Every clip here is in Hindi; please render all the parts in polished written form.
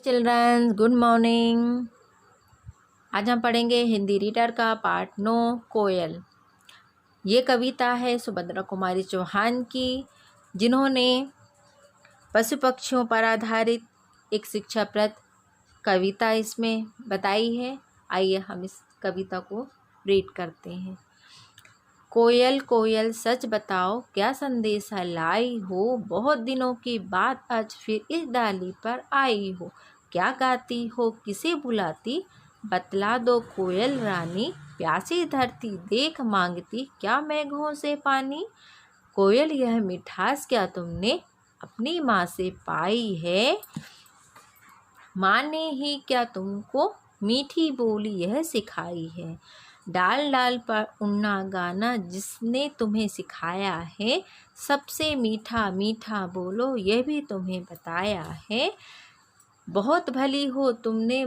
Children's good morning. आज हम पढ़ेंगे हिंदी रीडर का पार्ट 9 कोयल। ये कविता है सुभद्रा कुमारी चौहान की, जिन्होंने पशु पक्षियों पर आधारित एक शिक्षाप्रद कविता इसमें बताई है। आइए हम इस कविता को रीड करते हैं। कोयल कोयल सच बताओ क्या संदेशा लाई हो, बहुत दिनों के बाद आज फिर इस डाली पर आई हो। क्या गाती हो किसे बुलाती, बतला दो कोयल रानी। प्यासी धरती देख मांगती क्या मेघों से पानी। कोयल यह मिठास क्या तुमने अपनी माँ से पाई है, माँ ने ही क्या तुमको मीठी बोली यह सिखाई है। डाल डाल पर उड़ना गाना जिसने तुम्हें सिखाया है, सबसे मीठा मीठा बोलो यह भी तुम्हें बताया है। बहुत भली हो तुमने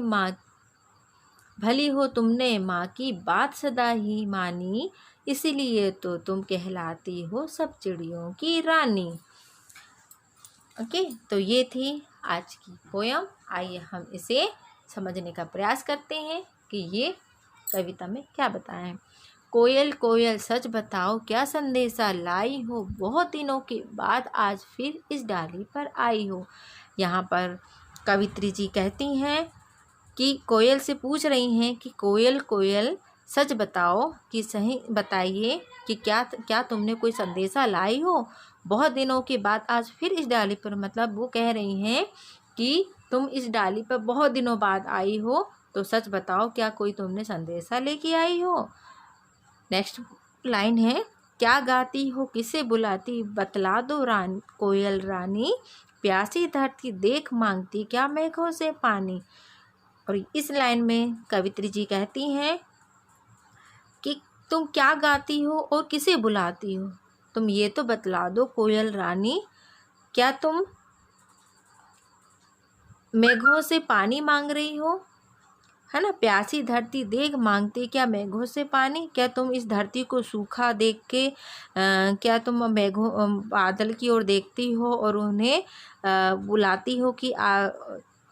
माँ की बात सदा ही मानी, इसीलिए तो तुम कहलाती हो सब चिड़ियों की रानी। ओके, तो ये थी आज की पोयम। आइए हम इसे समझने का प्रयास करते हैं कि ये कविता में क्या बताया है। कोयल कोयल सच बताओ क्या संदेशा लाई हो, बहुत दिनों के बाद आज फिर इस डाली पर आई हो। यहाँ पर कवित्री जी कहती हैं कि कोयल से पूछ रही हैं कि कोयल कोयल सच बताओ कि सही बताइए कि क्या तुमने कोई संदेशा लाई हो, बहुत दिनों के बाद आज फिर इस डाली पर। मतलब वो कह रही हैं कि तुम इस डाली पर बहुत दिनों बाद आई हो, तो सच बताओ क्या कोई तुमने संदेशा लेके आई हो। नेक्स्ट लाइन है, क्या गाती हो किसे बुलाती, बतला दो कोयल रानी। प्यासी धरती देख मांगती क्या मेघों से पानी। और इस लाइन में कवित्री जी कहती हैं कि तुम क्या गाती हो और किसे बुलाती हो, तुम ये तो बतला दो कोयल रानी, क्या तुम मेघों से पानी मांग रही हो, है ना। प्यासी धरती देख मांगती क्या मेघों से पानी, क्या तुम इस धरती को सूखा देख के क्या तुम बादल की ओर देखती हो और उन्हें बुलाती हो कि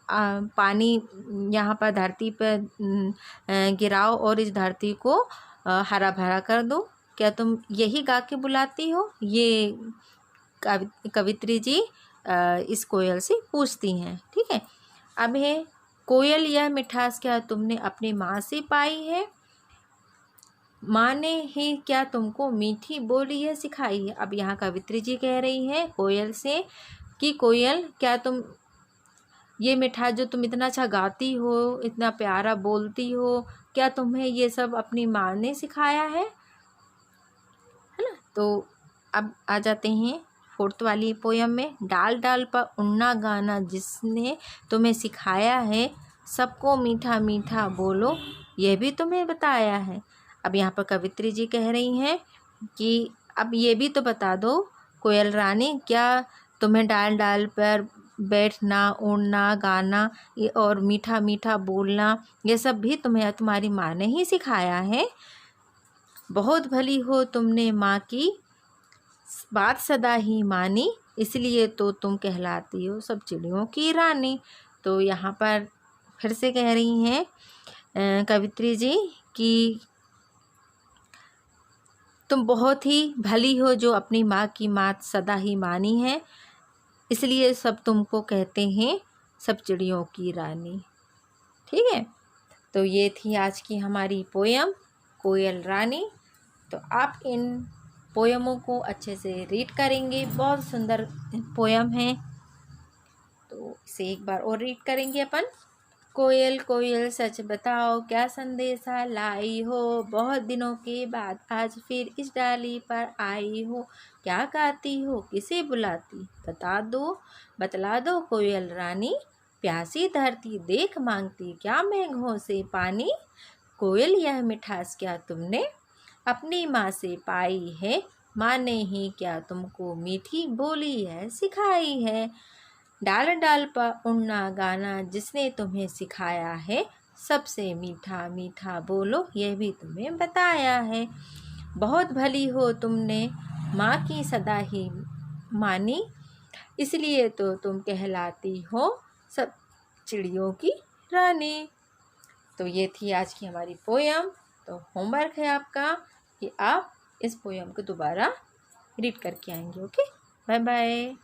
पानी यहाँ पर धरती पर गिराओ और इस धरती को हरा भरा कर दो। क्या तुम यही गा के बुलाती हो। ये कवित्री जी इस कोयल से पूछती हैं। ठीक है, अब है कोयल यह मिठास क्या तुमने अपनी माँ से पाई है, माँ ने ही क्या तुमको मीठी बोली यह सिखाई है। अब यहाँ कवित्री जी कह रही है कोयल से कि कोयल क्या तुम ये मिठास जो तुम इतना अच्छा गाती हो, इतना प्यारा बोलती हो, क्या तुम्हें ये सब अपनी माँ ने सिखाया है ना। तो अब आ जाते हैं फोर्थ वाली पोयम में। डाल डाल पर उड़ना गाना जिसने तुम्हें सिखाया है, सबको मीठा मीठा बोलो यह भी तुम्हें बताया है। अब यहाँ पर कवित्री जी कह रही हैं कि अब ये भी तो बता दो कोयल रानी, क्या तुम्हें डाल डाल पर बैठना उड़ना गाना ये और मीठा मीठा बोलना ये सब भी तुम्हारी माँ ने ही सिखाया है। बहुत भली हो तुमने माँ की बात सदा ही मानी, इसलिए तो तुम कहलाती हो सब चिड़ियों की रानी। तो यहाँ पर फिर से कह रही हैं कवित्री जी कि तुम बहुत ही भली हो जो अपनी माँ की बात सदा ही मानी है, इसलिए सब तुमको कहते हैं सब चिड़ियों की रानी। ठीक है, तो ये थी आज की हमारी पोयम कोयल रानी। तो आप इन पोयमों को अच्छे से रीड करेंगे, बहुत सुंदर पोयम है। तो इसे एक बार और रीड करेंगे अपन। कोयल कोयल सच बताओ क्या संदेशा लाई हो, बहुत दिनों के बाद आज फिर इस डाली पर आई हो। क्या गाती हो किसे बुलाती, बतला दो कोयल रानी। प्यासी धरती देख मांगती क्या मेघों से पानी। कोयल यह मिठास क्या तुमने अपनी माँ से पाई है, माँ ने ही क्या तुमको मीठी बोली है सिखाई है। डाल डाल पर उड़ना गाना जिसने तुम्हें सिखाया है, सबसे मीठा मीठा बोलो यह भी तुम्हें बताया है। बहुत भली हो तुमने माँ की सदा ही मानी, इसलिए तो तुम कहलाती हो सब चिड़ियों की रानी। तो ये थी आज की हमारी पोयम। तो होमवर्क है आपका कि आप इस पोयम को दोबारा रीड करके आएंगे। Okay, bye bye.